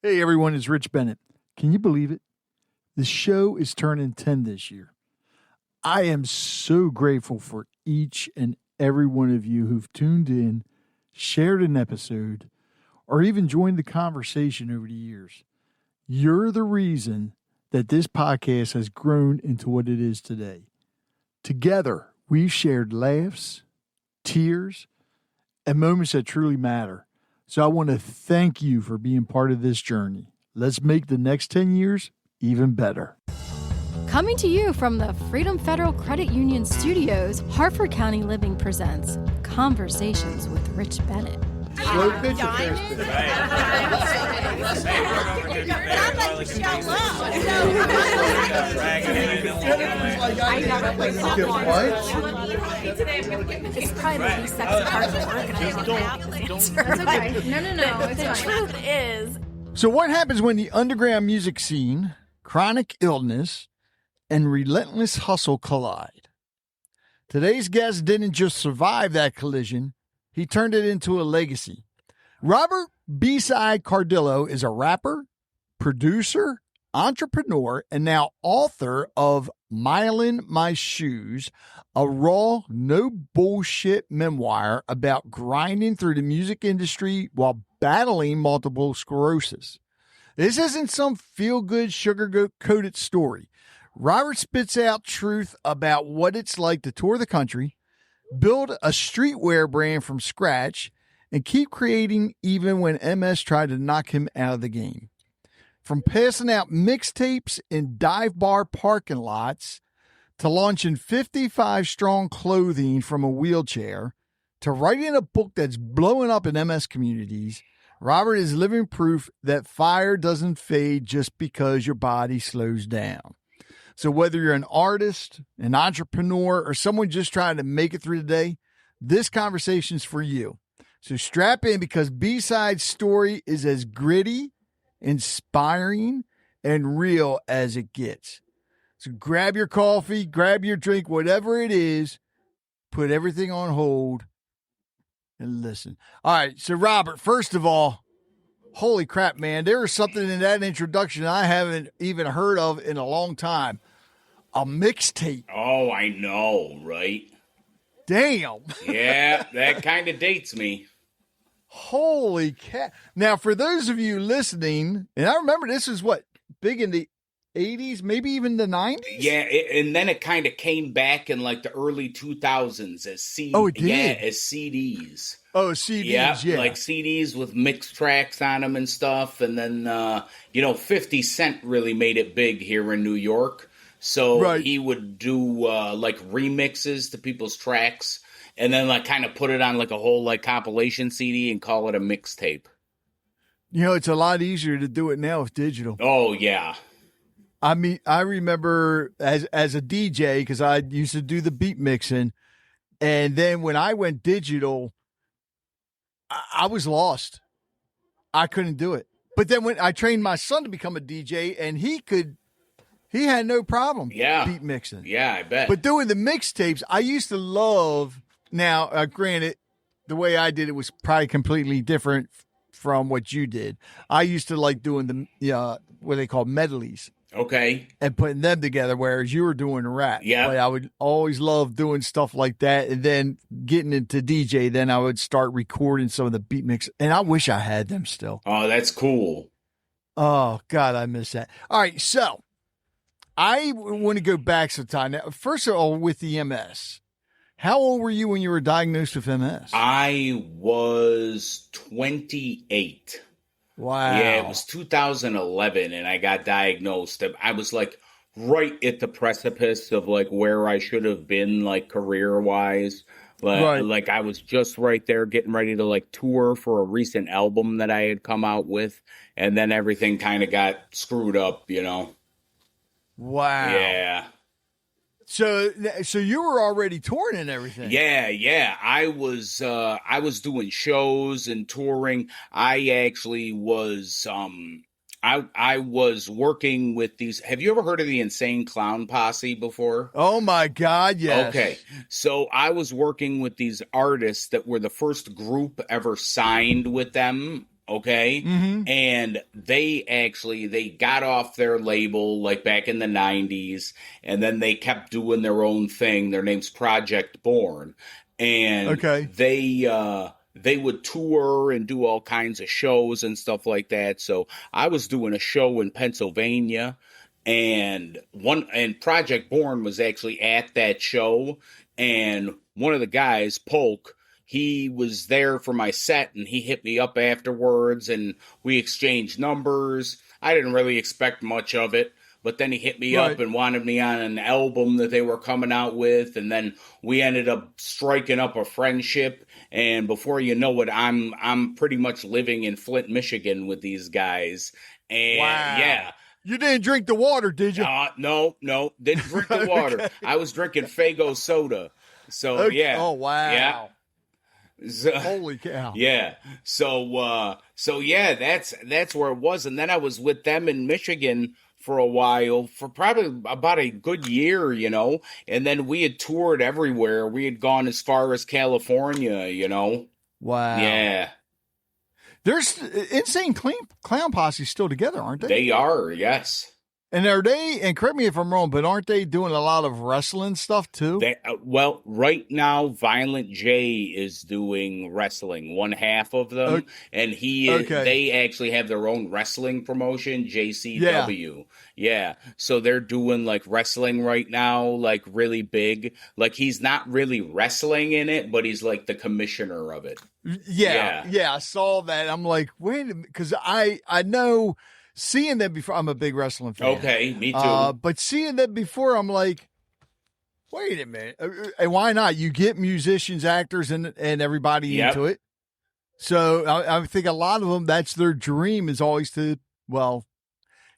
Hey everyone, it's Rich Bennett. Can you believe it? The show is turning 10 this year. I am so grateful for each and every one of you who've tuned in, shared an episode, or even joined the conversation over the years. You're the reason that this podcast has grown into what it is today. Together, we've shared laughs, tears, and moments that truly matter. So I want to thank you for being part of this journey. Let's make the next 10 years even better. Coming to you from the Freedom Federal Credit Union Studios, Hartford County Living presents Conversations with Rich Bennett. Slow pitch or fast pitch? It's probably the least sexy part of the work, and I don't know the answer. It's okay. No, it's fine. The truth is... So what happens when the underground music scene, chronic illness, and relentless hustle collide? Today's guest didn't just survive that collision, he turned it into a legacy. Robert B-Cide Cardillo is a rapper, producer, entrepreneur, and now author of Myelin My Shoes, a raw, no bullshit memoir about grinding through the music industry while battling multiple sclerosis. This isn't some feel-good, sugar-coated story. Robert spits out truth about what it's like to tour the country, build a streetwear brand from scratch, and keep creating even when MS tried to knock him out of the game. From passing out mixtapes in dive bar parking lots to launching 55 strong clothing from a wheelchair to writing a book that's blowing up in MS communities, Robert is living proof that fire doesn't fade just because your body slows down. So whether you're an artist, an entrepreneur, or someone just trying to make it through the day, this conversation's for you. So strap in because B-Side's story is as gritty, inspiring, and real as it gets. So grab your coffee, grab your drink, whatever it is, put everything on hold, and listen. All right, so Robert, first of all, holy crap, man, there is something in that introduction I haven't even heard of in a long time. A mixtape. Oh, I know, right? Damn. Yeah, that kind of dates me. Holy cat. Now, for those of you listening, and I remember this is what, big in the 80s, maybe even the 90s? Yeah, and then it kind of came back in like the early 2000s as CDs. Oh, it did? Yeah, as CDs. Oh, CDs, yeah. Like CDs with mixed tracks on them and stuff. And then, 50 Cent really made it big here in New York. So He would do like remixes to people's tracks and then like kind of put it on like a whole like compilation CD and call it a mixtape. You know, it's a lot easier to do it now with digital. Oh, yeah. I mean, I remember as a DJ, because I used to do the beat mixing, and then when I went digital, I was lost. I couldn't do it. But then when I trained my son to become a DJ, and he had no problem beat mixing. Yeah, I bet. But doing the mixtapes, I used to love. Now, granted, the way I did it was probably completely different from what you did. I used to like doing the what they call medleys. Okay. And putting them together, whereas you were doing rap. Yeah. But I would always love doing stuff like that. And then getting into DJ, then I would start recording some of the beat mix. And I wish I had them still. Oh, that's cool. Oh, God, I miss that. All right, so I want to go back some time. Now, first of all, with the MS, how old were you when you were diagnosed with MS? I was 28. Wow. Yeah, it was 2011 and I got diagnosed. I was like right at the precipice of like where I should have been like career wise. Like I was just right there getting ready to like tour for a recent album that I had come out with. And then everything kind of got screwed up, Wow. Yeah. So you were already touring and everything. Yeah. I was doing shows and touring. I actually was I was working with these. Have you ever heard of the Insane Clown Posse before? Oh my God, yes. Okay. So I was working with these artists that were the first group ever signed with them Okay. Mm-hmm. And they got off their label like back in the 90s, and then they kept doing their own thing. Their name's Project Born. And Okay. they would tour and do all kinds of shows and stuff like that. So I was doing a show in Pennsylvania, and Project Born was actually at that show, and one of the guys, Polk, he was there for my set, and he hit me up afterwards, and we exchanged numbers. I didn't really expect much of it, but then he hit me up and wanted me on an album that they were coming out with, and then we ended up striking up a friendship. And before you know it, I'm pretty much living in Flint, Michigan with these guys. And yeah. You didn't drink the water, did you? No, didn't drink the water. Okay. I was drinking Faygo soda. So yeah. Oh wow. Yeah. So, holy cow. Yeah. So yeah, that's where it was. And then I was with them in Michigan for a while, for probably about a good year, you know. And then we had toured everywhere. We had gone as far as California, you know. Wow. Yeah. There's Insane Clown Posse still together, aren't they? They are, yes. And are they, and correct me if I'm wrong, but aren't they doing a lot of wrestling stuff too? Well, right now, Violent J is doing wrestling, one half of them. And they actually have their own wrestling promotion, JCW. Yeah. So they're doing like wrestling right now, like really big. Like he's not really wrestling in it, but he's like the commissioner of it. Yeah. I saw that. I'm like, wait a minute, because I know. Seeing that before, I'm a big wrestling fan. Okay, me too. But seeing that before, I'm like, wait a minute. And why not? You get musicians, actors, and everybody into it. So I think a lot of them, that's their dream, is always to, well,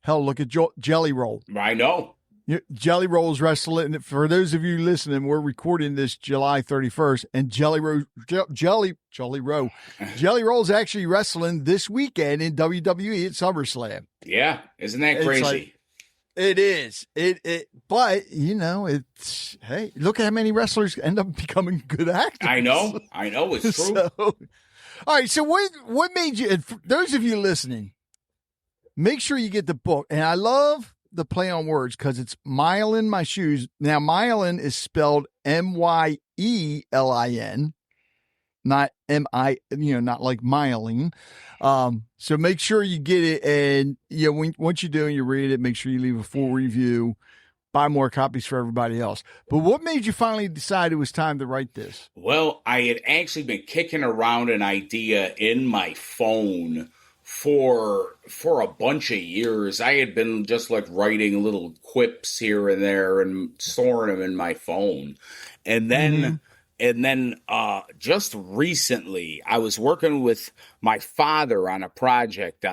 hell, look at Jelly Roll. I know. Jelly Roll's wrestling. For those of you listening, we're recording this July 31st, and Jelly Roll's actually wrestling this weekend in WWE at SummerSlam. Yeah, isn't that crazy? It is. But you know, it's, hey, look at how many wrestlers end up becoming good actors. I know. It's true. So, all right. So what made you? And for those of you listening, make sure you get the book. And I love the play on words because it's Myelin My Shoes. Now, Myelin is spelled Myelin, not M-I, not like myelin. So make sure you get it. And once you do and you read it, make sure you leave a full review, buy more copies for everybody else. But what made you finally decide it was time to write this? Well, I had actually been kicking around an idea in my phone for a bunch of years. I had been just like writing little quips here and there and storing them in my phone. And then just recently I was working with my father on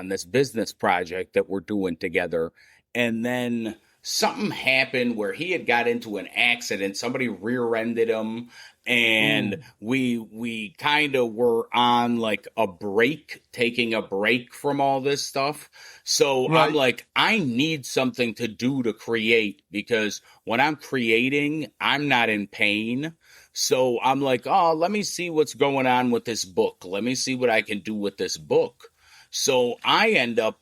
this business project that we're doing together. And then something happened where he had got into an accident. Somebody rear-ended him. And we kind of were on like taking a break from all this stuff. So I'm like, I need something to do to create, because when I'm creating, I'm not in pain. So I'm like, oh, let me see what's going on with this book. Let me see what I can do with this book. So I end up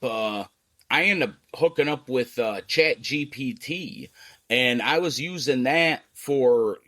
hooking up with ChatGPT. And I was using that for,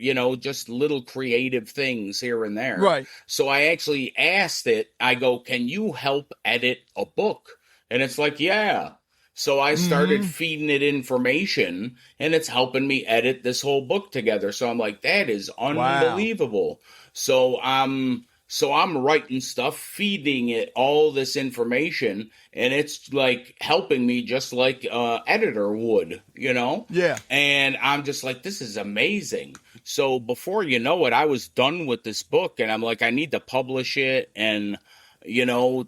just little creative things here and there. Right. So I actually asked it, I go, can you help edit a book? And it's like, yeah. So I started feeding it information, and it's helping me edit this whole book together. So I'm like, that is unbelievable. Wow. So I'm writing stuff, feeding it all this information, and it's like helping me just like editor would, Yeah. And I'm just like, this is amazing. So before you know it, I was done with this book, and I'm like, I need to publish it and,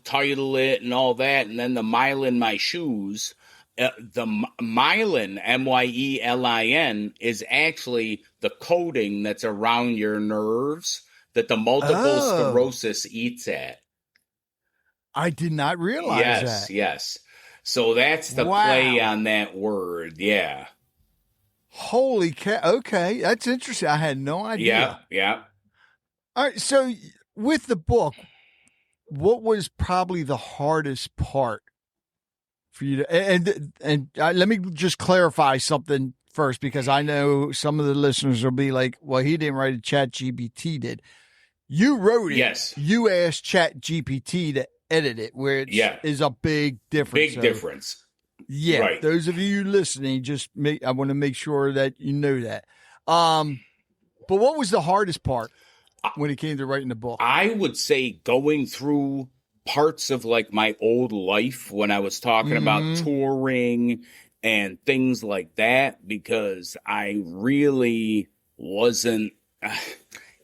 title it and all that. And then the Myelin My Shoes, the myelin, Myelin, is actually the coating that's around your nerves that the multiple sclerosis eats at. I did not realize that. Yes. So that's the play on that word. Yeah. Holy cow. Okay. That's interesting. I had no idea. Yeah. All right. So with the book, what was probably the hardest part for you to, and let me just clarify something first, because I know some of the listeners will be like, well, he didn't write it, ChatGPT did. You wrote it. Yes. You asked ChatGPT to edit it, which is a big difference. Big difference. Yeah. Right. Those of you listening, I want to make sure that you know that. But what was the hardest part when it came to writing the book? I would say going through parts of like my old life when I was talking about touring and things like that, because I really wasn't.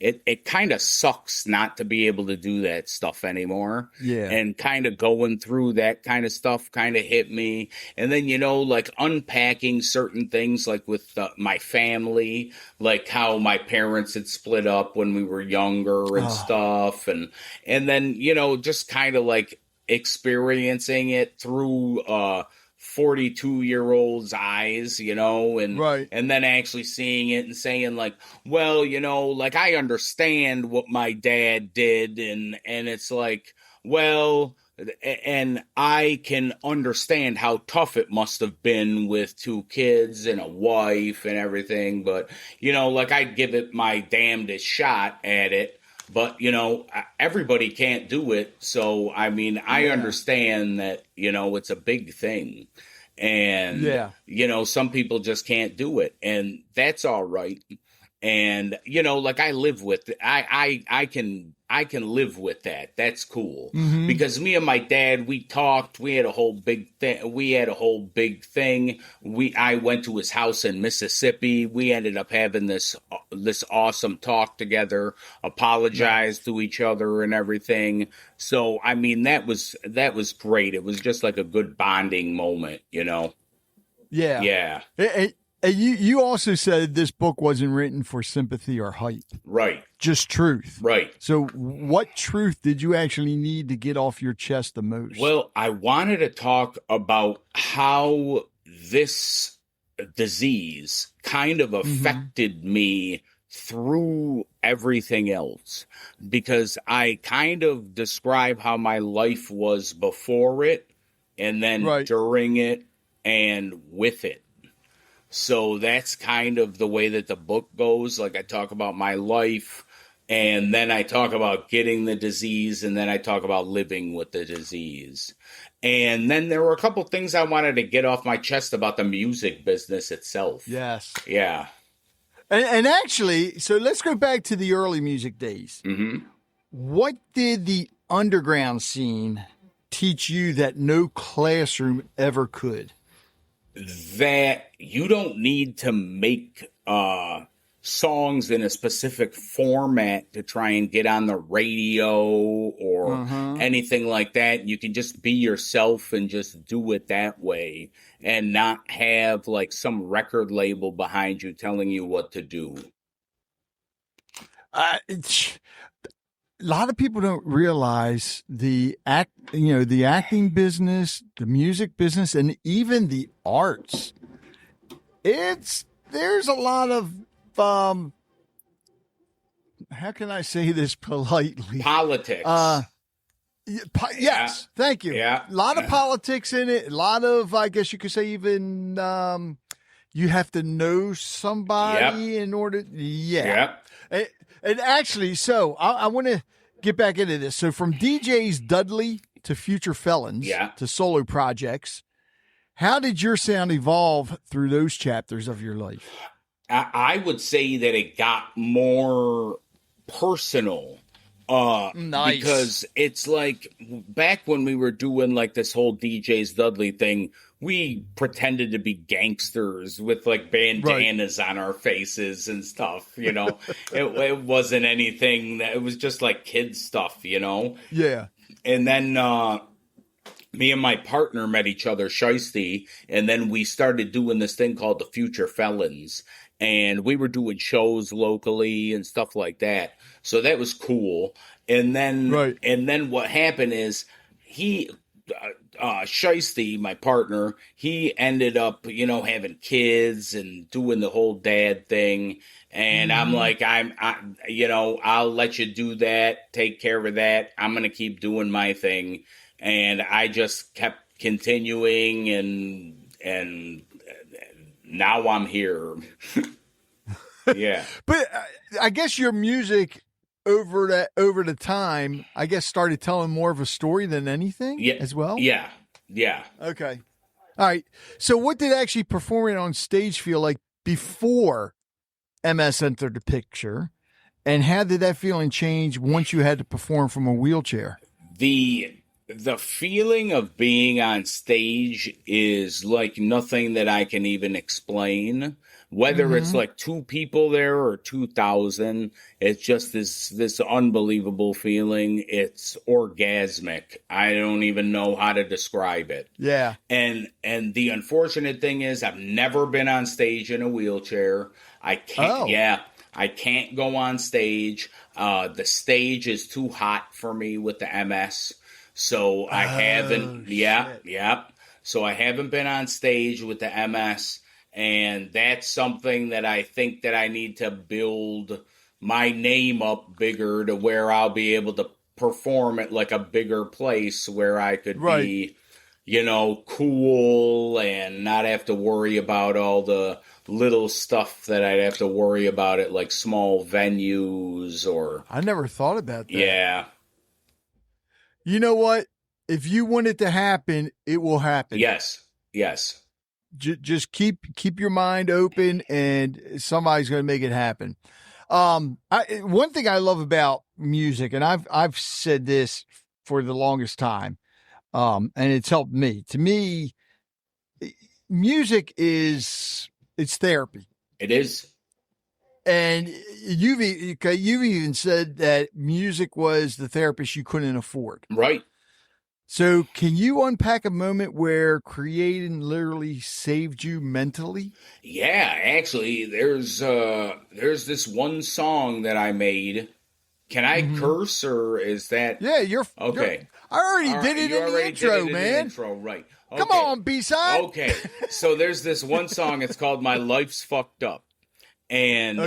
It kind of sucks not to be able to do that stuff anymore. Yeah. And kind of going through that kind of stuff kind of hit me. And then, like unpacking certain things, like with my family, like how my parents had split up when we were younger and stuff. And then, just kind of like experiencing it through 42-year-old's eyes, and then actually seeing it and saying like, well, like I understand what my dad did, and it's like, well, and I can understand how tough it must have been with 2 kids and a wife and everything, but like I'd give it my damnedest shot at it. But, everybody can't do it. So, I mean, I understand that, it's a big thing. And, some people just can't do it. And that's all right. And, like I live with it. I can live with that. That's cool. Because me and my dad, we talked. We had a whole big thing. I went to his house in Mississippi. We ended up having this awesome talk together. Apologized to each other and everything. So I mean, that was great. It was just like a good bonding moment, Yeah. Yeah. And you also said this book wasn't written for sympathy or hype. Right. Just truth. Right. So what truth did you actually need to get off your chest the most? Well, I wanted to talk about how this disease kind of affected me through everything else, because I kind of describe how my life was before it, and then during it and with it. So that's kind of the way that the book goes. Like I talk about my life, and then I talk about getting the disease, and then I talk about living with the disease. And then there were a couple things I wanted to get off my chest about the music business itself. Yes. Yeah. And actually, so let's go back to the early music days. What did the underground scene teach you that no classroom ever could? That you don't need to make songs in a specific format to try and get on the radio or anything like that. You can just be yourself and just do it that way, and not have like some record label behind you telling you what to do. A lot of people don't realize the acting business, the music business, and even the arts. There's a lot of how can I say this politely? Politics. Yes, thank you. Yeah. A lot of politics in it. A lot of, I guess you could say, even you have to know somebody in order. Yeah. And actually, so I want to get back into this. So from DJs Dudley to Future Felons to solo projects, how did your sound evolve through those chapters of your life? I would say that it got more personal. Nice. Because it's like back when we were doing like this whole DJs Dudley thing, we pretended to be gangsters with like bandanas on our faces and stuff, it wasn't anything it was just like kid stuff, Yeah. And then me and my partner met each other, Shiesty, and then we started doing this thing called the Future Felons, and we were doing shows locally and stuff like that. So that was cool. And then, and then what happened is Shiesty, my partner, he ended up, having kids and doing the whole dad thing. And I'm like, I'll let you do that. Take care of that. I'm going to keep doing my thing. And I just kept continuing and now I'm here. Yeah. But I guess your music over the time, I guess, started telling more of a story than anything as well? Yeah. Okay. All right. So what did actually performing on stage feel like before MS entered the picture? And how did that feeling change once you had to perform from a wheelchair? The feeling of being on stage is like nothing that I can even explain. Whether it's like 2 people there or 2,000, it's just this unbelievable feeling. It's orgasmic. I don't even know how to describe it. Yeah. And the unfortunate thing is I've never been on stage in a wheelchair. I can't. Oh. Yeah. I can't go on stage. The stage is too hot for me with the MS. So I haven't. Yeah. So I haven't been on stage with the MS. And that's something that I think that I need to build my name up bigger to where I'll be able to perform at like a bigger place where I could be, cool and not have to worry about all the little stuff that I'd have to worry about at like small venues or. I never thought about that. Yeah. You know what? If you want it to happen, it will happen. Yes. Just keep your mind open, and somebody's going to make it happen. One thing I love about music, and I've said this for the longest time, and it's helped me. To me, music it's therapy. It is. And you've even said that music was the therapist you couldn't afford. Right. So can you unpack a moment where creating literally saved you mentally? Yeah, actually, there's this one song that I made. Can I curse, or is that? Yeah, you're okay. I already did it in the intro, man. Right. Okay. Come on, B-Cide. Okay, so there's this one song. It's called "My Life's Fucked Up." And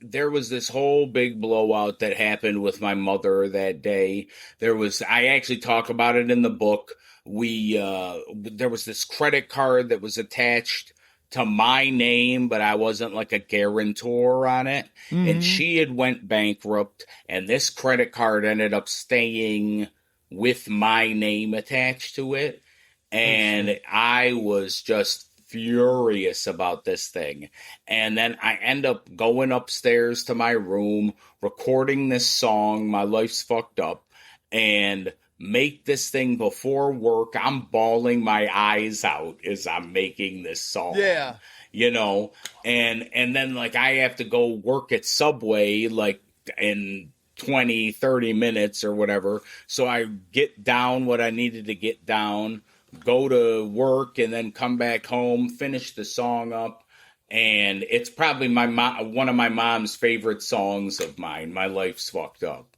there was this whole big blowout that happened with my mother that day. I actually talk about it in the book. There was this credit card that was attached to my name, but I wasn't like a guarantor on it. And she had went bankrupt, and this credit card ended up staying with my name attached to it. And I was just furious about this thing. And then I end up going upstairs to my room, recording this song, My Life's Fucked Up, and make this thing before work. I'm bawling my eyes out as I'm making this song. Yeah. And then like I have to go work at Subway like in 20, 30 minutes or whatever. So I get down what I needed to get down, go to work, and then come back home, finish the song up. And it's probably one of my mom's favorite songs of mine. My Life's Fucked Up.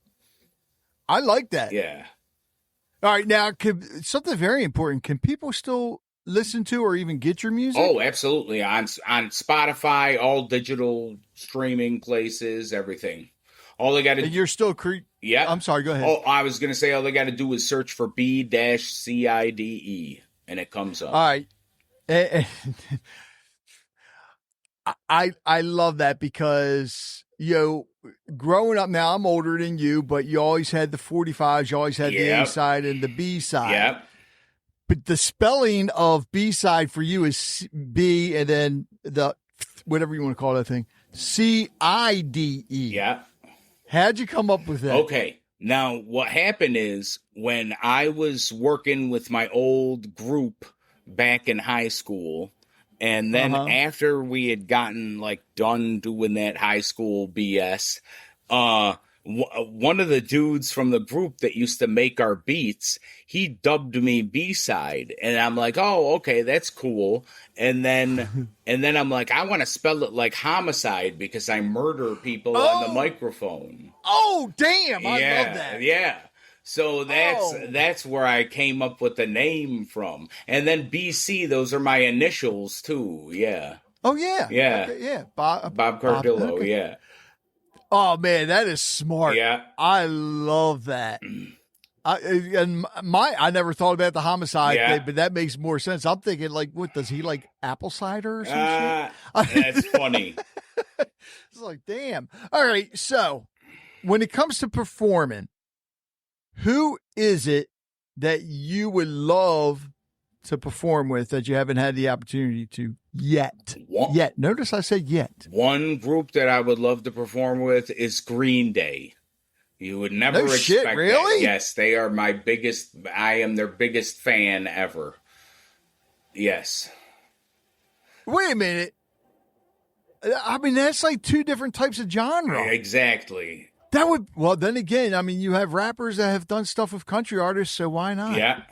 I like that. Yeah. All right. Now, something very important. Can people still listen to or even get your music? Oh, absolutely. On Spotify, all digital streaming places, everything. All they got to do. You're still Yeah. I'm sorry. Go ahead. Oh, I was going to say all they got to do is search for B-Cide, and it comes up. All right. I love that because, growing up now, I'm older than you, but you always had the 45s. You always had the A side and the B side. Yep. But the spelling of B side for you is B and then the whatever you want to call that thing, CIDE. Yeah. How'd you come up with that? Okay. Now, what happened is when I was working with my old group back in high school, and then after we had gotten like done doing that high school BS, one of the dudes from the group that used to make our beats, he dubbed me B-Side, and I'm like, oh, okay, that's cool. And then I'm like, I want to spell it like homicide because I murder people on the microphone. Oh, damn! I love that. Yeah. So that's where I came up with the name from. And then BC, those are my initials too. Yeah. Oh yeah. Yeah. Okay, yeah. Bob Cardillo. Okay. Yeah. Oh man, that is smart. Yeah. I love that. I never thought about the homicide thing, but that makes more sense. I'm thinking like, what does he like, apple cider or some shit? That's funny. It's like, damn. All right. So when it comes to performing, who is it that you would love to perform with that you haven't had the opportunity to yet? Yet. Notice I said yet. One group that I would love to perform with is Green Day. You would never expect shit, really? that. Yes, they are my biggest. I am their biggest fan ever. Yes. Wait a minute. I mean, that's like two different types of genre. Exactly. That would, well, then again, I mean, you have rappers that have done stuff with country artists, so why not? Yeah.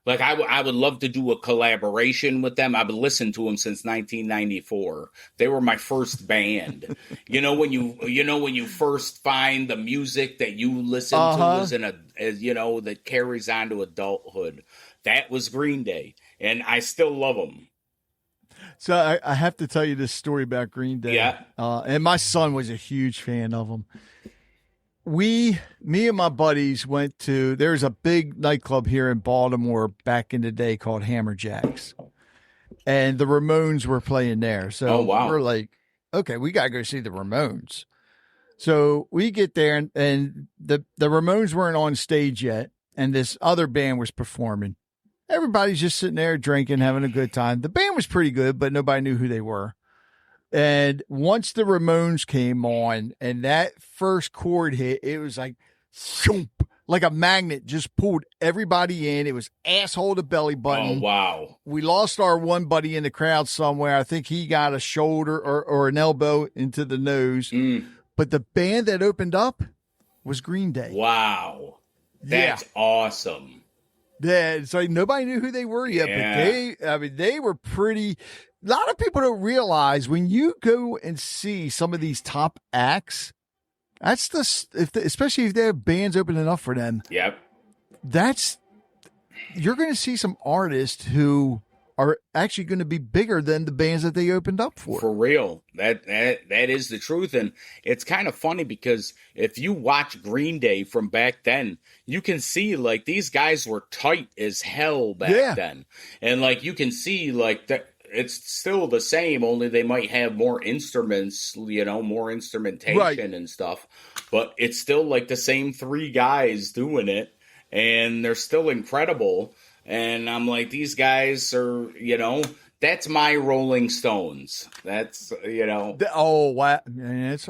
Like I would love to do a collaboration with them. I've been listening to them since 1994. They were my first band. when you first find the music that you listen to that carries on to adulthood. That was Green Day, and I still love them. So I have to tell you this story about Green Day. Yeah. And my son was a huge fan of them. Me and my buddies went to, there's a big nightclub here in Baltimore back in the day called Hammerjacks. And the Ramones were playing there. So we're like, okay, we got to go see the Ramones. So we get there and the Ramones weren't on stage yet. And this other band was performing. Everybody's just sitting there drinking, having a good time. The band was pretty good, but nobody knew who they were. And once the Ramones came on and that first chord hit, it was like, shoop, like a magnet just pulled everybody in. It was asshole to belly button. Oh, wow. We lost our one buddy in the crowd somewhere. I think he got a shoulder or an elbow into the nose. But the band that opened up was Green Day. Wow. That's awesome. Yeah, it's like nobody knew who they were yet, but they were pretty. A lot of people don't realize when you go and see some of these top acts, that's especially if they have bands opening up for them. Yep. You're going to see some artists who are actually going to be bigger than the bands that they opened up for. For real. That is the truth. And it's kind of funny because if you watch Green Day from back then, you can see like these guys were tight as hell back then. And like you can see like that. It's still the same, only they might have more instruments, more instrumentation and stuff. But it's still like the same three guys doing it, and they're still incredible. And I'm like, these guys are, that's my Rolling Stones. That's, Oh, wow.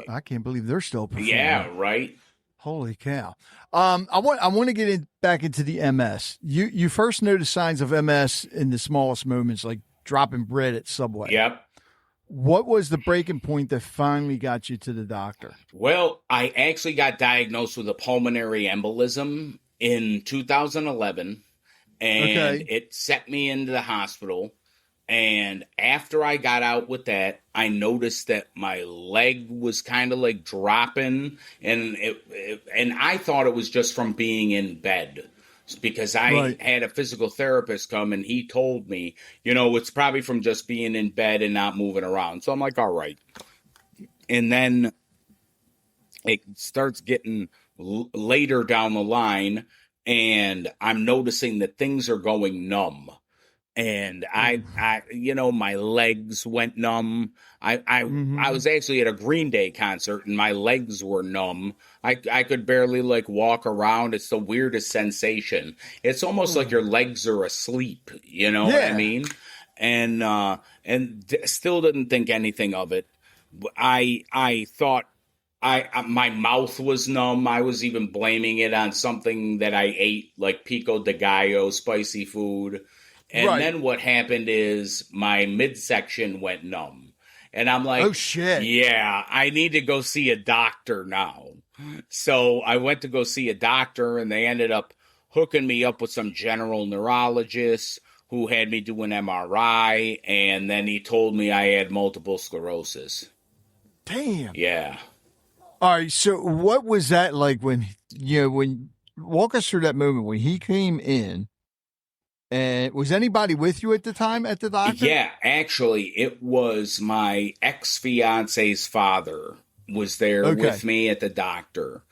I can't believe they're still performing. Yeah, right. Holy cow. I want to get back into the MS. You first noticed signs of MS in the smallest moments, like dropping bread at Subway. Yep. What was the breaking point that finally got you to the doctor? Well, I actually got diagnosed with a pulmonary embolism in 2011, and it set me into the hospital. And after I got out with that, I noticed that my leg was kind of like dropping, and and I thought it was just from being in bed. Because I had a physical therapist come and he told me, it's probably from just being in bed and not moving around. So I'm like, all right. And then it starts getting later down the line and I'm noticing that things are going numb. And I my legs went numb. I was actually at a Green Day concert and my legs were numb. I could barely like walk around. It's the weirdest sensation. It's almost like your legs are asleep. You know what I mean? And still didn't think anything of it. I thought my mouth was numb. I was even blaming it on something that I ate, like pico de gallo, spicy food. And then what happened is my midsection went numb. And I'm like, oh, shit. Yeah, I need to go see a doctor now. So I went to go see a doctor, and they ended up hooking me up with some general neurologist who had me do an MRI, and then he told me I had multiple sclerosis. Damn. Yeah. All right, so what was that like when walk us through that moment when he came in. And was anybody with you at the time at the doctor? Yeah, actually, it was my ex-fiance's father was there with me at the doctor.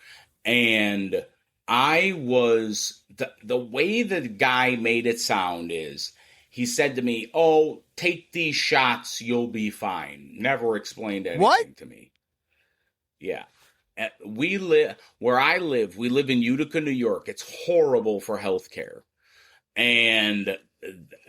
And I was, the way the guy made it sound is, he said to me, "Oh, take these shots, you'll be fine." Never explained anything to me. Yeah. We live, where I live, we live in Utica, New York. It's horrible for healthcare. And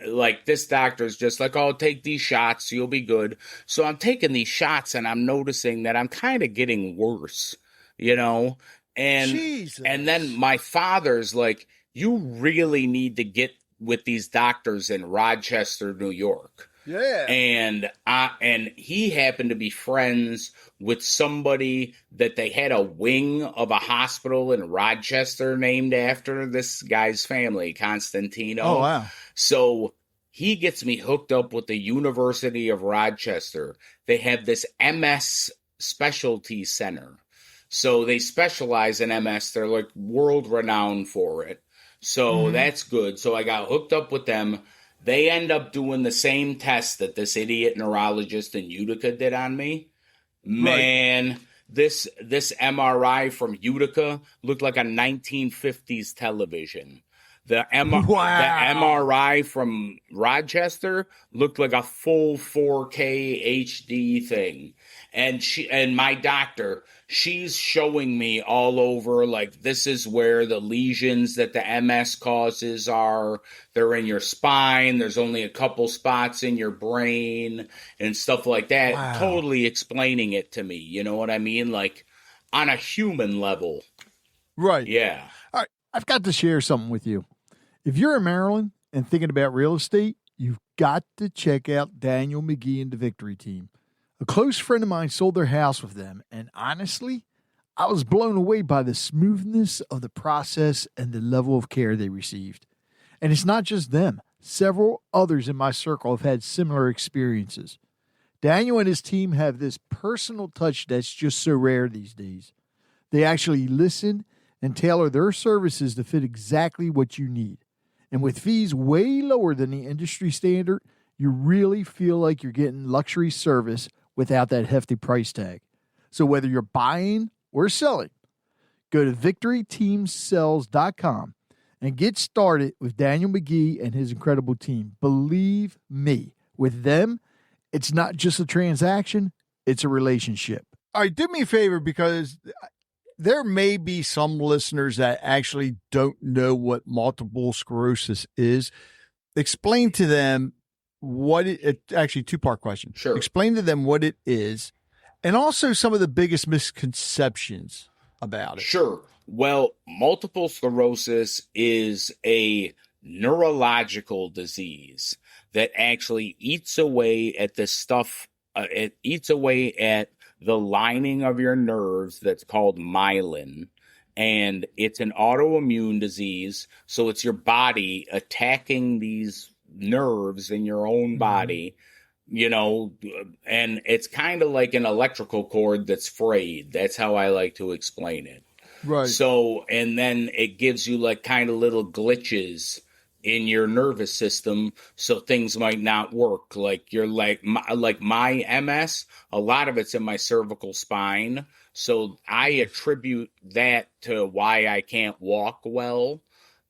like this doctor's just like, "Oh, take these shots, you'll be good." So I'm taking these shots and I'm noticing that I'm kind of getting worse, you know? And Jesus. And then my father's like, "You really need to get with these doctors in Rochester, New York." Yeah. And he happened to be friends with somebody that they had a wing of a hospital in Rochester named after this guy's family, Constantino. Oh, wow. So he gets me hooked up with the University of Rochester. They have this MS specialty center. So they specialize in MS. They're like world renowned for it. So that's good. So I got hooked up with them. They end up doing the same test that this idiot neurologist in Utica did on me. Man, this MRI from Utica looked like a 1950s television. The MRI from Rochester looked like a full 4K HD thing. And my doctor, she's showing me all over, like, this is where the lesions that the MS causes are. They're in your spine. There's only a couple spots in your brain and stuff like that. Wow. Totally explaining it to me. You know what I mean? Like, on a human level. Right. Yeah. All right. I've got to share something with you. If you're in Maryland and thinking about real estate, you've got to check out Daniel McGee and the Victory Team. A close friend of mine sold their house with them, and honestly, I was blown away by the smoothness of the process and the level of care they received. And it's not just them. Several others in my circle have had similar experiences. Daniel and his team have this personal touch that's just so rare these days. They actually listen and tailor their services to fit exactly what you need. And with fees way lower than the industry standard, you really feel like you're getting luxury service without that hefty price tag. So whether you're buying or selling, go to victoryteamsells.com and get started with Daniel McGee and his incredible team. Believe me, with them, it's not just a transaction, it's a relationship. All right, do me a favor, because there may be some listeners that actually don't know what multiple sclerosis is. Explain to them what actually, two-part question. Sure. Explain to them what it is, and also some of the biggest misconceptions about it. Sure. Well, multiple sclerosis is a neurological disease that actually eats away at the stuff. It eats away at the lining of your nerves that's called myelin. And it's an autoimmune disease. So it's your body attacking these nerves in your own body, you know, and it's kind of like an electrical cord that's frayed. That's how I like to explain it. Right. So, and then it gives you like kind of little glitches in your nervous system, so things might not work. Like you're like my MS, a lot of it's in my cervical spine. So I attribute that to why I can't walk well.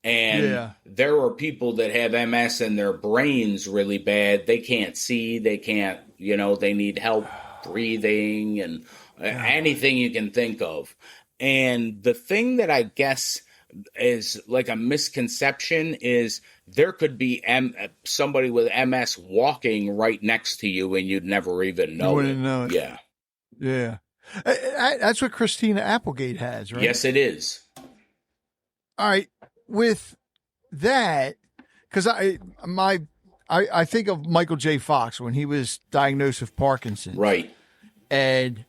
And there are people that have MS and their brain's really bad. They can't see, they can't, you know, they need help breathing and anything you can think of. And the thing that I guess is like a misconception is there could be somebody with MS walking right next to you and you'd never even know it. Know it. Yeah. Yeah. That's what Christina Applegate has, right? Yes, it is. All right. With that, because I think of Michael J. Fox when he was diagnosed with Parkinson's. Right. And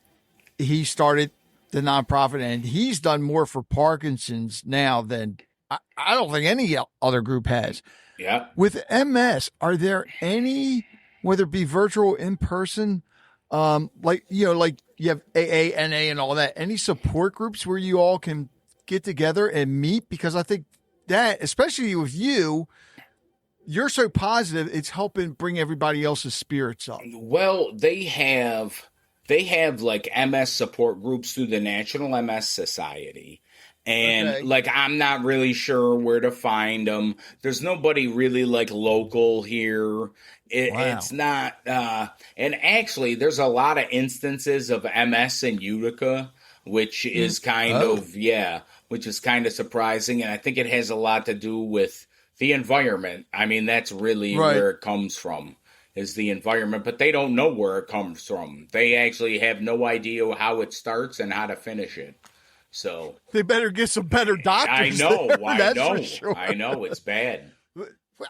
he started the nonprofit, and he's done more for Parkinson's now than I don't think any other group has. Yeah. With MS, are there any, whether it be virtual, in person, like you have AA, NA, and all that, any support groups where you all can get together and meet? Because I think that, especially with you, you're so positive, it's helping bring everybody else's spirits up. Well, they have like MS support groups through the National MS Society. And like, I'm not really sure where to find them. There's nobody really like local here. It's not, and actually there's a lot of instances of MS in Utica, which is kind of, which is kind of surprising. And I think it has a lot to do with the environment. I mean, that's really where it comes from, is the environment, but they don't know where it comes from. They actually have no idea how it starts and how to finish it. So they better get some better doctors. I know. That's for sure. I know. It's bad.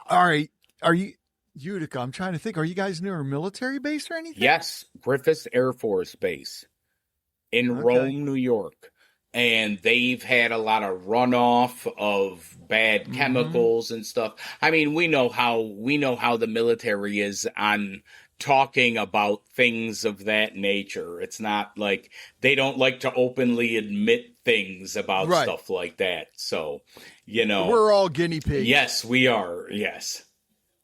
All right. Are you Utica? I'm trying to think. Are you guys near a military base or anything? Yes. Griffith Air Force Base in Rome, New York. And they've had a lot of runoff of bad chemicals and stuff. I mean, we know how the military is on talking about things of that nature. It's not like they don't like to openly admit things about stuff like that. So, we're all guinea pigs. Yes, we are. Yes.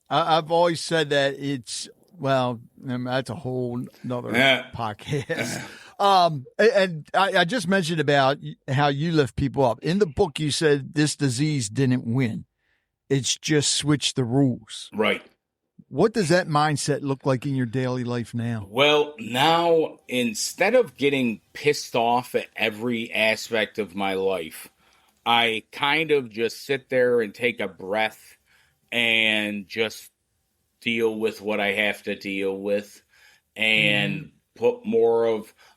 I've always said that that's a whole nother podcast. And I just mentioned about how you lift people up. In the book, you said this disease didn't win. It's just switched the rules. Right. What does that mindset look like in your daily life now? Well, now, instead of getting pissed off at every aspect of my life, I kind of just sit there and take a breath and just deal with what I have to deal with, and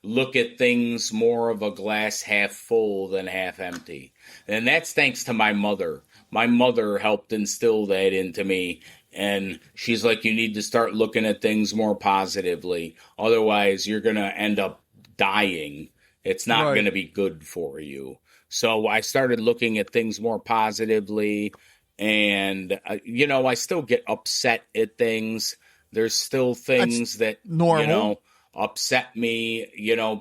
look at things more of a glass half full than half empty. And that's thanks to my mother. My mother helped instill that into me. And she's like, you need to start looking at things more positively. Otherwise, you're going to end up dying. It's not going to be good for you. So I started looking at things more positively. And, I still get upset at things. There's still things that, upset me,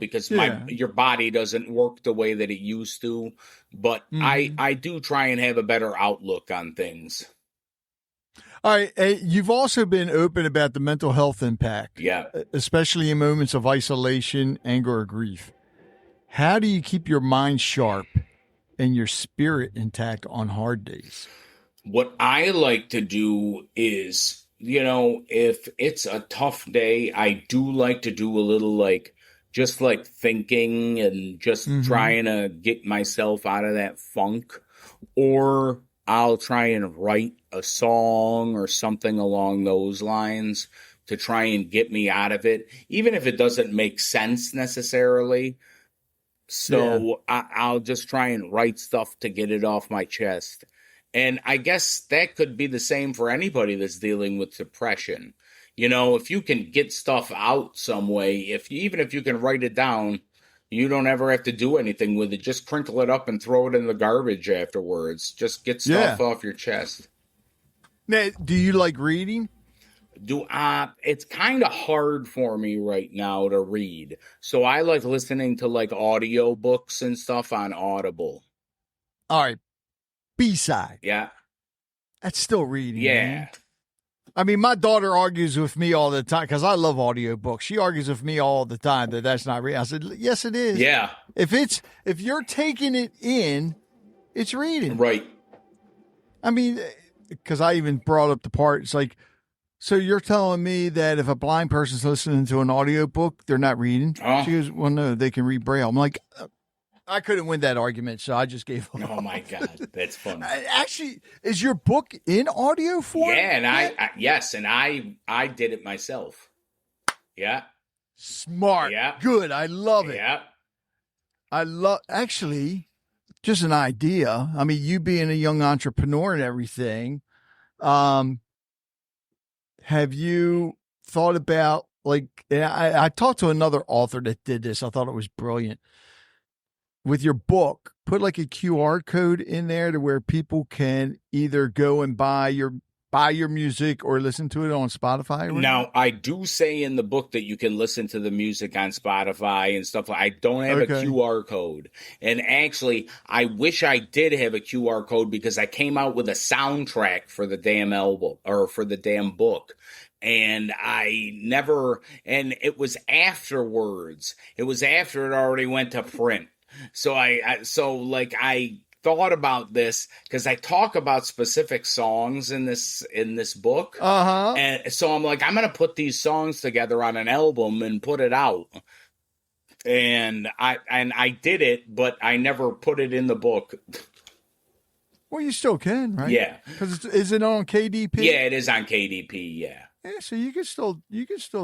because your body doesn't work the way that it used to. But I do try and have a better outlook on things. All right. You've also been open about the mental health impact. Yeah. Especially in moments of isolation, anger, or grief. How do you keep your mind sharp and your spirit intact on hard days? What I like to do is, if it's a tough day, I do like to do a little just thinking and just trying to get myself out of that funk. Or I'll try and write a song or something along those lines to try and get me out of it, even if it doesn't make sense necessarily. So I'll just try and write stuff to get it off my chest. And I guess that could be the same for anybody that's dealing with depression. If you can get stuff out some way, even if you can write it down, you don't ever have to do anything with it. Just crinkle it up and throw it in the garbage afterwards. Just get stuff off your chest. Now, do you like reading? It's kind of hard for me right now to read. So I like listening to audiobooks and stuff on Audible. All right. B-Cide. Yeah. That's still reading. Yeah. Man. I mean, my daughter argues with me all the time because I love audiobooks. She argues with me all the time that that's not reading. I said, yes, it is. Yeah. If you're taking it in, it's reading. Right. I mean, because I even brought up the part, it's like, so you're telling me that if a blind person's listening to an audiobook, they're not reading? Oh. She goes, well, no, they can read Braille. I'm like, I couldn't win that argument, so I just gave up. Oh, my God. That's funny. Actually, is your book in audio form? Yeah, and I did it myself. Yeah. Smart. Yeah. Good. I love it. Yeah. Actually, just an idea. I mean, you being a young entrepreneur and everything, have you thought about, I talked to another author that did this. I thought it was brilliant. With your book, put a QR code in there to where people can either go and buy your buy your music or listen to it on Spotify? Or now, I do say in the book that you can listen to the music on Spotify and stuff. I don't have a QR code. And actually, I wish I did have a QR code because I came out with a soundtrack for the damn album or for the damn book. And I never, and it was afterwards. It was after it already went to print. So I thought about this because I talk about specific songs in this book. And so I'm like, I'm going to put these songs together on an album and put it out. And I did it, but I never put it in the book. Well, you still can, right? Yeah. Because is it on KDP? Yeah, it is on KDP, yeah. Yeah, so you can still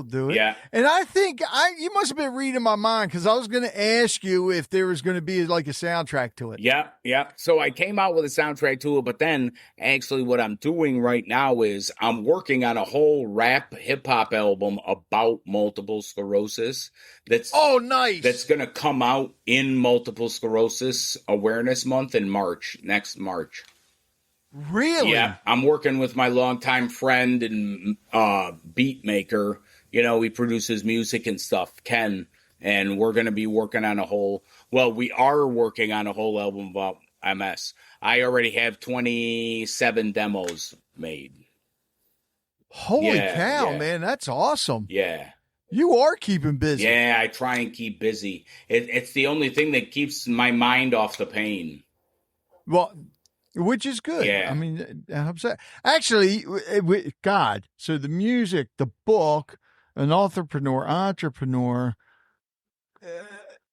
do it. Yeah. And I think you must have been reading my mind because I was going to ask you if there was going to be like a soundtrack to it. Yeah. So I came out with a soundtrack to it, but then actually what I'm doing right now is I'm working on a whole rap hip hop album about multiple sclerosis. That's nice. That's going to come out in Multiple Sclerosis Awareness Month in next March. Really? Yeah, I'm working with my longtime friend and beat maker. You know, he produces music and stuff, Ken, and we're going to be working on we are working on a whole album about MS. I already have 27 demos made. Holy cow, man, that's awesome. Yeah. You are keeping busy. Yeah, I try and keep busy. It's the only thing that keeps my mind off the pain. Well, which is good. Yeah. I mean, I'm upset. Actually, God, so the music, the book, an entrepreneur,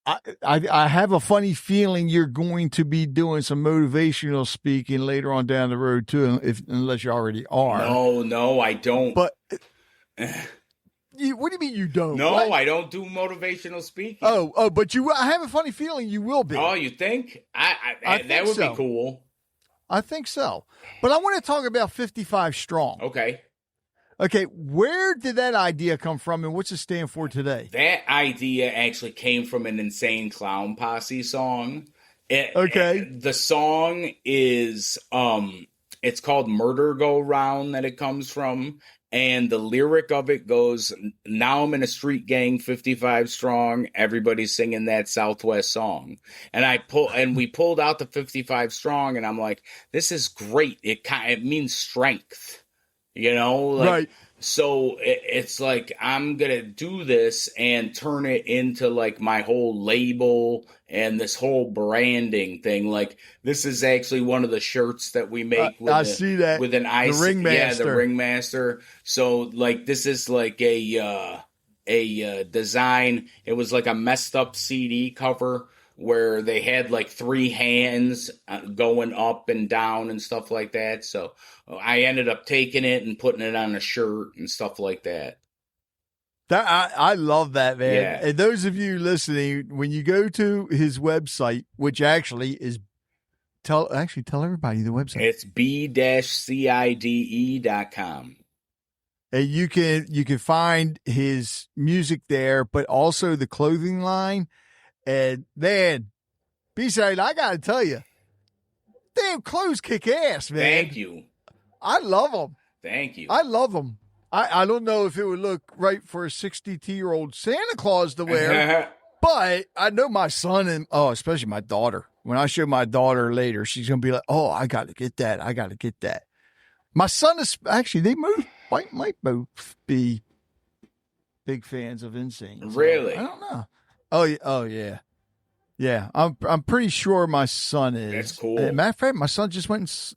I have a funny feeling you're going to be doing some motivational speaking later on down the road too, unless you already are. No, I don't. But what do you mean you don't? No, what? I don't do motivational speaking. But I have a funny feeling you will be. Oh, you think? I think that would so. be cool. I think so. But I want to talk about 55 Strong. Okay, where did that idea come from and what's it stand for today? That idea actually came from an Insane Clown Posse song. The song is, it's called Murder Go Round that it comes from. And the lyric of it goes, now I'm in a street gang, 55 strong. Everybody's singing that Southwest song. And we pulled out the 55 strong and I'm like, this is great. It means strength, you know? Right. So it's like, I'm going to do this and turn it into like my whole label and this whole branding thing. Like this is actually one of the shirts that we make with an ice. The Ringmaster. Yeah, the Ringmaster. So like, this is like a design. It was like a messed up CD cover where they had like 3 hands going up and down and stuff like that. So I ended up taking it and putting it on a shirt and stuff like that. I love that, man. Yeah. And those of you listening, when you go to his website, which actually is tell everybody the website. It's b-cide.com. And you can find his music there, but also the clothing line. And man, B-Cide, I gotta tell you, damn clothes kick ass, man. Thank you. I love them. Thank you. I love them. I don't know if it would look right for a 62-year-old Santa Claus to wear, but I know my son and especially my daughter. When I show my daughter later, she's gonna be like, "Oh, I got to get that. I got to get that." My son is actually might both be big fans of Insane. So really? I don't know. Oh yeah. Yeah, I'm pretty sure my son is. That's cool. Matter of fact, my son just went and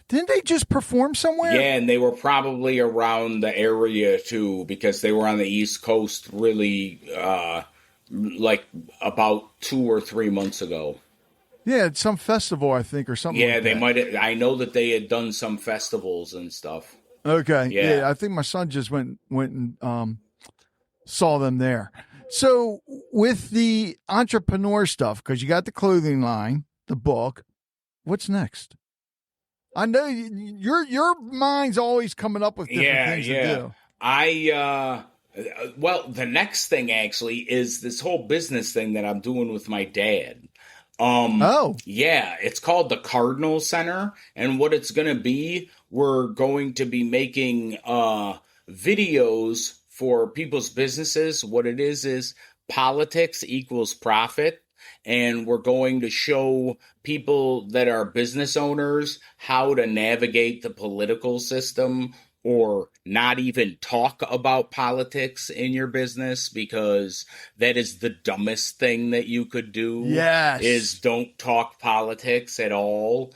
didn't they just perform somewhere? Yeah, and they were probably around the area too because they were on the East Coast really like about 2 or 3 months ago. Yeah, at some festival, I think, or something. Yeah, like they that. might have, I know that they had done some festivals and stuff. Okay. Yeah. I think my son just went and saw them there. So with the entrepreneur stuff, because you got the clothing line, the book, what's next? I know your mind's always coming up with different things to do. Well, the next thing actually is this whole business thing that I'm doing with my dad. Yeah, it's called the Cardinal Center, and what it's going to be, we're going to be making videos for people's businesses. What it is politics equals profit. And we're going to show people that are business owners how to navigate the political system, or not even talk about politics in your business, because that is the dumbest thing that you could do. Yes. Is don't talk politics at all.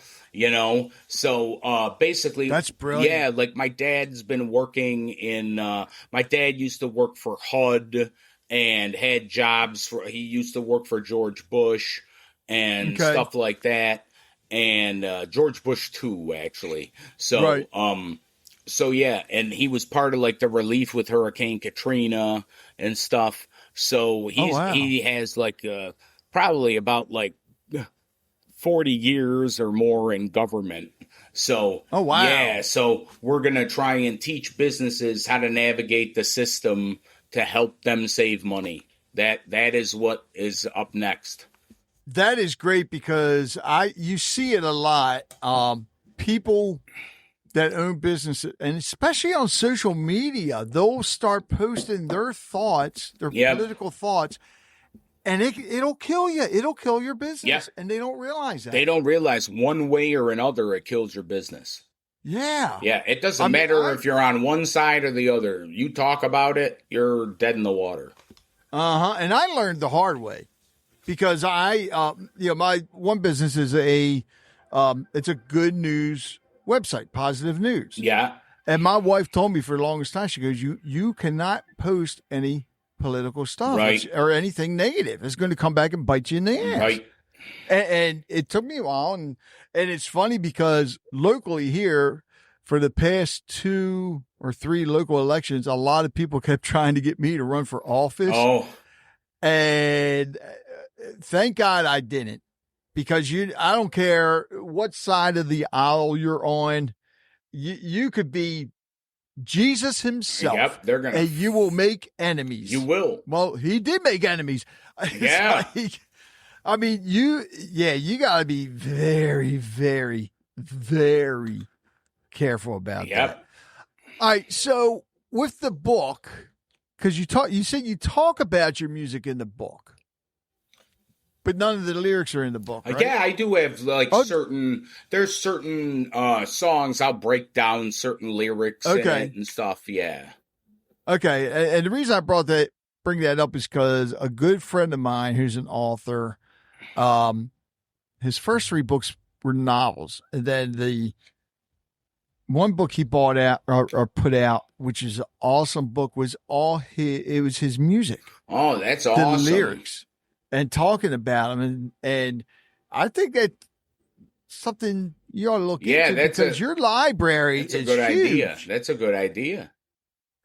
So basically, that's brilliant. Yeah, like my dad's been working in. My dad used to work for HUD and had jobs he used to work for George Bush and stuff like that, and George Bush too, actually. So so yeah, and he was part of like the relief with Hurricane Katrina and stuff. So he has like probably about like 40 years or more in government. So yeah, so we're gonna try and teach businesses how to navigate the system to help them save money. That is what is up next. That is great, because you see it a lot. People that own businesses, and especially on social media, they'll start posting their thoughts, their political thoughts, and it'll kill you. It'll kill your business, and they don't realize that. They don't realize one way or another it kills your business. Yeah. Yeah, it doesn't matter if you're on one side or the other. You talk about it, you're dead in the water. And I learned the hard way, because my one business is it's a good news website, Positive News. Yeah. And my wife told me for the longest time, she goes, you cannot post any political stuff or anything negative. It's going to come back and bite you in the ass. Right. And it took me a while, and it's funny because locally here, for the past 2 or 3 local elections, a lot of people kept trying to get me to run for office. Oh, and thank God I didn't, because I don't care what side of the aisle you're on. You could be Jesus himself. Yep, they're gonna, and you will make enemies. You will. Well, he did make enemies. Yeah. I mean, you got to be very, very, very careful about that. All right. So with the book, because you said you talk about your music in the book, but none of the lyrics are in the book, right? Yeah, I do have like certain songs I'll break down certain lyrics in it and stuff. Yeah. Okay. And the reason I bring that up is because a good friend of mine who's an author, his first 3 books were novels, and then the one book he bought out or put out, which is an awesome book, was his music. Oh, that's awesome. The lyrics and talking about them, and I think that's something you ought to look into, because your library is huge. Idea. That's a good idea.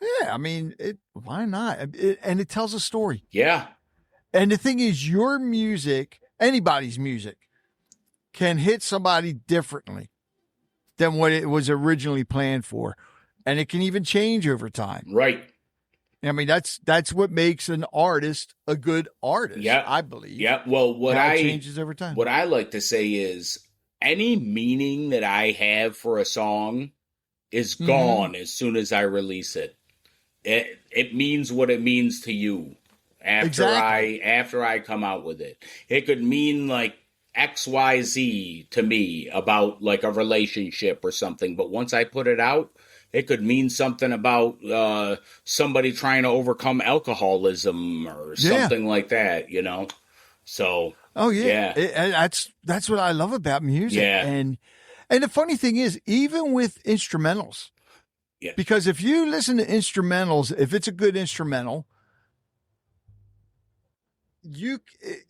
Yeah, I mean, why not? And it tells a story. Yeah. And the thing is, your music, anybody's music, can hit somebody differently than what it was originally planned for. And it can even change over time. Right. I mean, that's what makes an artist a good artist, I believe. Yeah. Well, it changes over time. What I like to say is any meaning that I have for a song is gone as soon as I release it. It means what it means to you after I come out with it. It could mean like XYZ to me about like a relationship or something, but once I put it out, it could mean something about somebody trying to overcome alcoholism or something like that, So that's what I love about music. Yeah. And the funny thing is, even with instrumentals, because if you listen to instrumentals, if it's a good instrumental,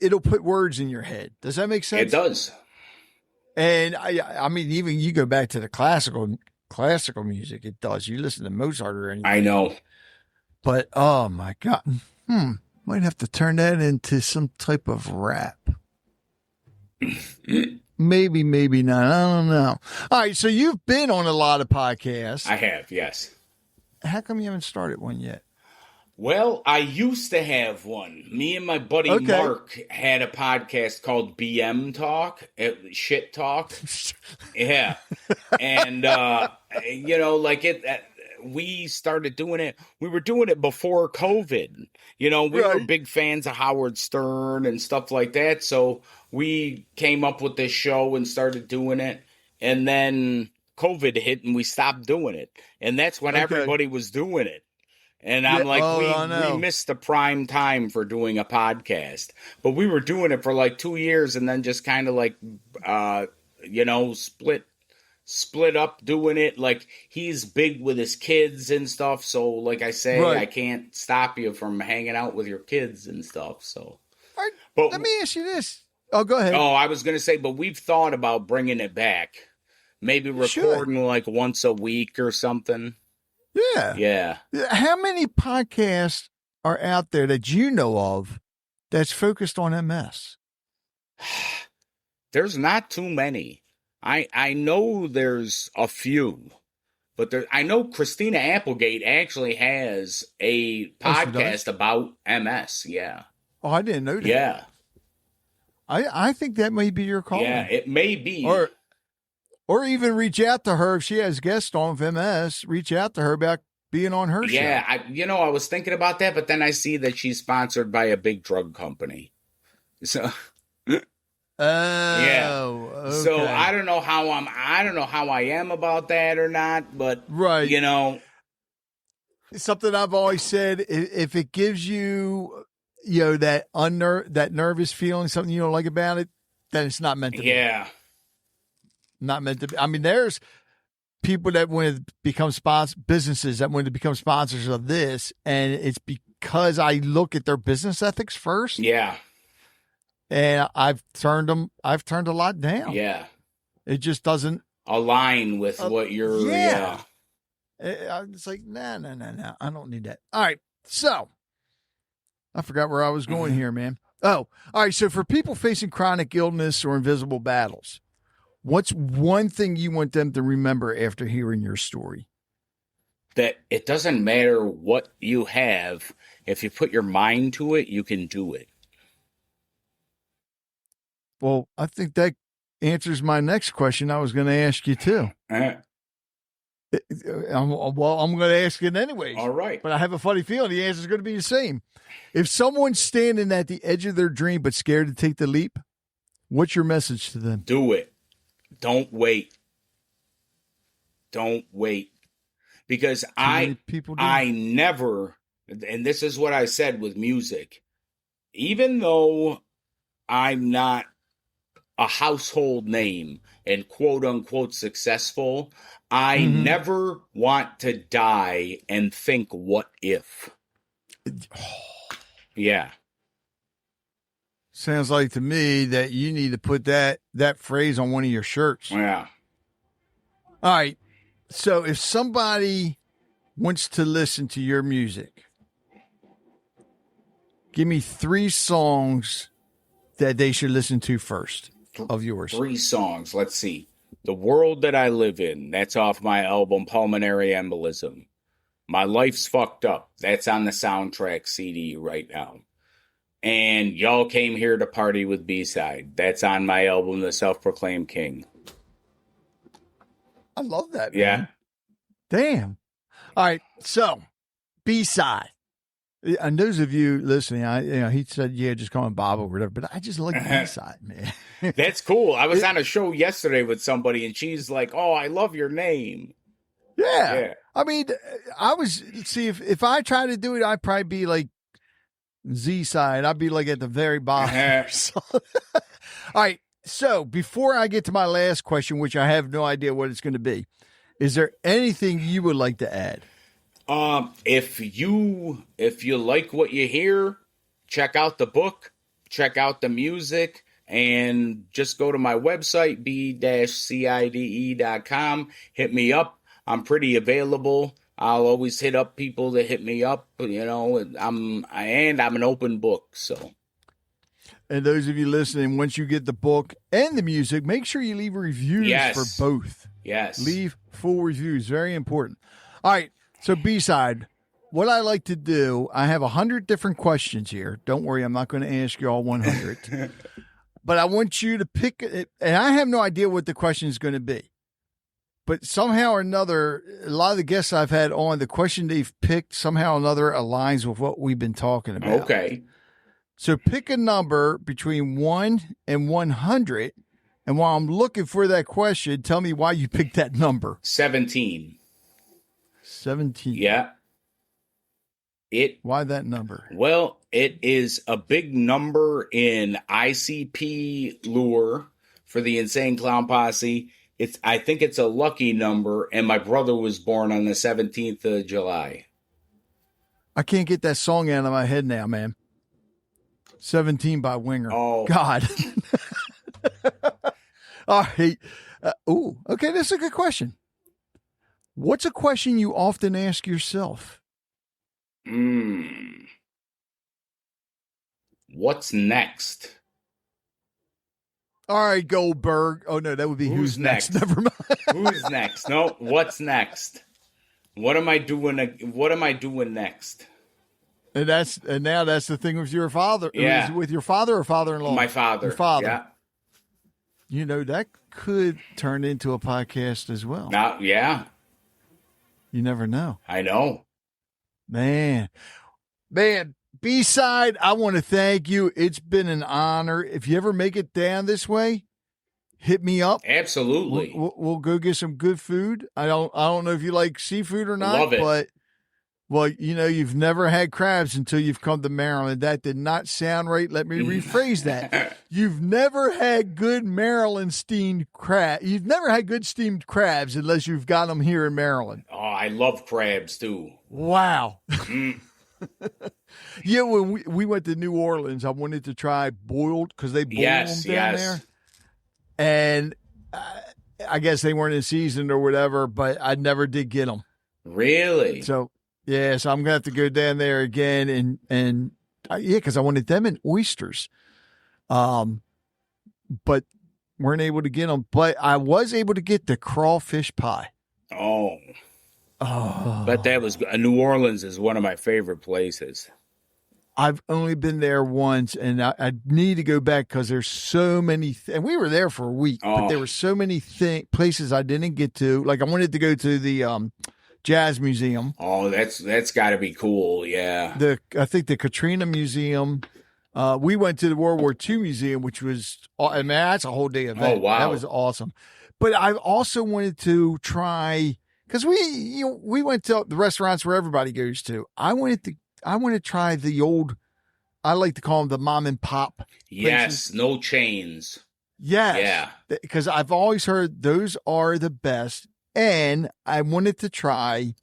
it'll put words in your head. Does that make sense? It does. And I mean, even you go back to the classical music, it does. You listen to Mozart or anything. I know. But oh my God. Might have to turn that into some type of rap. Maybe not. I don't know. All right. So you've been on a lot of podcasts. I have, yes. How come you haven't started one yet? Well, I used to have one. Me and my buddy Mark had a podcast called BM Talk, Shit Talk. Yeah. And, we started doing it. We were doing it before COVID. We were big fans of Howard Stern and stuff like that. So we came up with this show and started doing it. And then COVID hit and we stopped doing it. And that's when everybody was doing it. And I'm we missed the prime time for doing a podcast. But we were doing it for like 2 years and then just kind of split up doing it. Like, he's big with his kids and stuff. So like I say, I can't stop you from hanging out with your kids and stuff. So, but let me ask you this. Oh, go ahead. Oh, I was going to say, but we've thought about bringing it back. Maybe recording like once a week or something. Yeah. How many podcasts are out there that you know of that's focused on MS? There's not too many. I know there's a few, but I know Christina Applegate actually has a podcast about MS. Yeah. Oh, I didn't know that. Yeah. I think that may be your call. Yeah, it may be. Or even reach out to her if she has guests on with MS. Reach out to her about being on her show. Yeah, I was thinking about that, but then I see that she's sponsored by a big drug company. So, yeah. Okay. So I don't know how I am about that or not, but it's something I've always said. If it gives you, that nervous feeling, something you don't like about it, then it's not meant to be. Yeah. Not meant to be. I mean, there's people that want to become businesses that want to become sponsors of this, and it's because I look at their business ethics first. Yeah. And I've turned a lot down. Yeah. It just doesn't align with what you're. Yeah. It's like, no. I don't need that. All right. So I forgot where I was going here, man. Oh, all right. So for people facing chronic illness or invisible battles, what's one thing you want them to remember after hearing your story? That it doesn't matter what you have. If you put your mind to it, you can do it. Well, I think that answers my next question I was going to ask you too. I'm going to ask it anyways. All right. But I have a funny feeling the answer is going to be the same. If someone's standing at the edge of their dream but scared to take the leap, what's your message to them? Do it. Don't wait. Don't wait. Because I never, and this is what I said with music, even though I'm not a household name and quote unquote successful, I never want to die and think, what if? Yeah. Sounds like to me that you need to put that phrase on one of your shirts. Yeah. All right. So if somebody wants to listen to your music, give me 3 songs that they should listen to first of yours. 3 songs. Let's see. The World That I Live In. That's off my album, Pulmonary Embolism. My Life's Fucked Up. That's on the soundtrack CD right now. And Y'all Came Here to Party with B-Cide. That's on my album, The Self-Proclaimed King. I love that, man. Yeah. Damn. All right. So, B-Cide. And those of you listening, he said, just call him Bob or whatever, but I just like B-Side, man. That's cool. I was on a show yesterday with somebody, and she's like, oh, I love your name. Yeah. I mean, if I try to do it, I'd probably be like Z-Side. I'd be like at the very bottom. All right. So before I get to my last question, which I have no idea what it's going to be, is there anything you would like to add? If you like what you hear, check out the book, check out the music, and just go to my website, b-cide.com. Hit me up. I'm pretty available. I'll always hit up people that hit me up. I'm an open book. So, and those of you listening, once you get the book and the music, make sure you leave reviews for both. Yes, leave full reviews. Very important. All right. So B-Side, what I like to do, I have 100 different questions here. Don't worry, I'm not going to ask you all 100. But I want you to pick it, and I have no idea what the question is going to be. But somehow or another, a lot of the guests I've had on, the question they've picked somehow or another aligns with what we've been talking about. Okay. So pick a number between 1 and 100. And while I'm looking for that question, tell me why you picked that number. 17. 17. Yeah. Why that number? Well, it is a big number in ICP lore for the Insane Clown Posse. I think it's a lucky number, and my brother was born on the 17th of July. I can't get that song out of my head now, man. 17 by Winger. Oh. God. All right. Okay, that's a good question. What's a question you often ask yourself? What's next? All right, Goldberg. Oh, no, that would be who's next? Never mind. Who's next? No, what's next? What am I doing next? And now that's the thing with your father. Yeah. With your father or father-in-law? My father. Your father. Yeah. You know, that could turn into a podcast as well. Yeah. You never know. I know. Man, B-Cide, I want to thank you. It's been an honor. If you ever make it down this way, hit me up. Absolutely. We'll go get some good food. I don't know if you like seafood or not. Love it. But, well, you know, you've never had crabs until you've come to Maryland. That did not sound right. Let me rephrase that. You've never had good Maryland steamed crab. You've never had good steamed crabs unless you've got them here in Maryland. Oh, I love crabs too. Wow. Yeah, when we went to New Orleans, I wanted to try boiled because they boil them down there. And I guess they weren't in season or whatever, but I never did get them. Really? So, yeah, so I'm going to have to go down there again and because I wanted them in oysters. But weren't able to get them. But I was able to get the crawfish pie. Oh. But that was New Orleans is one of my favorite places. I've only been there once, and I need to go back because there's so many. And we were there for a week, but there were so many places I didn't get to. Like I wanted to go to the Jazz Museum. Oh, that's got to be cool. Yeah. I think the Katrina Museum. We went to the World War II Museum, which was, man, that's a whole day event. Oh, wow. That was awesome. But I also wanted to try. Because we went to the restaurants where everybody goes to. I want to try the old, I like to call them the mom and pop places. Yes, no chains. Yes. Yeah. Because I've always heard those are the best. And I wanted to try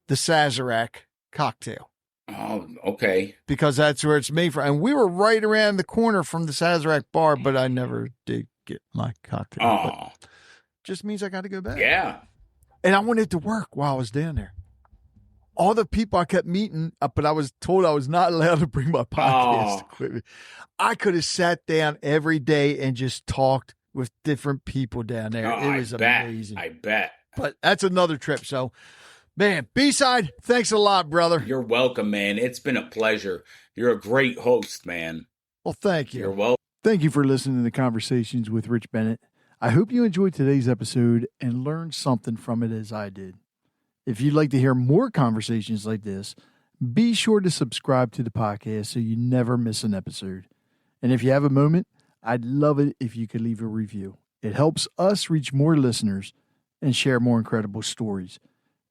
the Sazerac cocktail. Oh, okay. Because that's where it's made from. And we were right around the corner from the Sazerac bar, but I never did get my cocktail. Oh. Just means I got to go back. Yeah. And I wanted to work while I was down there. All the people I kept meeting, but I was told I was not allowed to bring my podcast equipment. I could have sat down every day and just talked with different people down there. It was amazing. I bet. But that's another trip. So, man, B-Cide, thanks a lot, brother. You're welcome, man. It's been a pleasure. You're a great host, man. Well, thank you. You're welcome. Thank you for listening to the Conversations with Rich Bennett. I hope you enjoyed today's episode and learned something from it as I did. If you'd like to hear more conversations like this, be sure to subscribe to the podcast so you never miss an episode. And if you have a moment, I'd love it if you could leave a review. It helps us reach more listeners and share more incredible stories.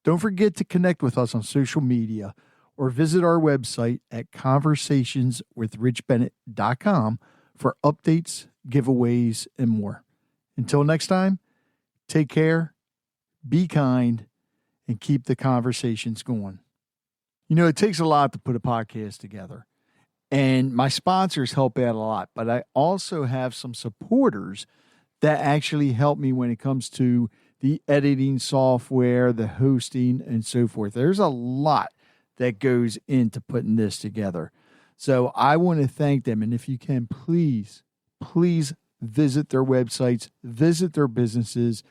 Don't forget to connect with us on social media or visit our website at conversationswithrichbennett.com for updates, giveaways, and more. Until next time, take care, be kind, and keep the conversations going. You know, it takes a lot to put a podcast together, and my sponsors help out a lot, but I also have some supporters that actually help me when it comes to the editing software, the hosting, and so forth. There's a lot that goes into putting this together. So I want to thank them, and if you can, please visit their websites, visit their businesses,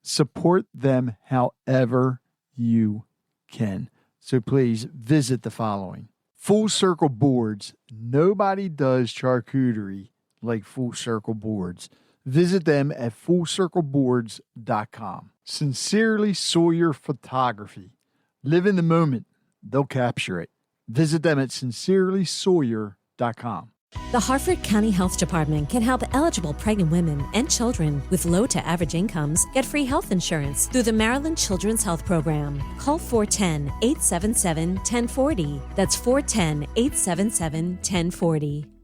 support them however you can. So please visit the following. Full Circle Boards. Nobody does charcuterie like Full Circle Boards. Visit them at fullcircleboards.com. Sincerely Sawyer Photography. Live in the moment. They'll capture it. Visit them at sincerelysawyer.com. The Harford County Health Department can help eligible pregnant women and children with low to average incomes get free health insurance through the Maryland Children's Health Program. Call 410-877-1040. That's 410-877-1040.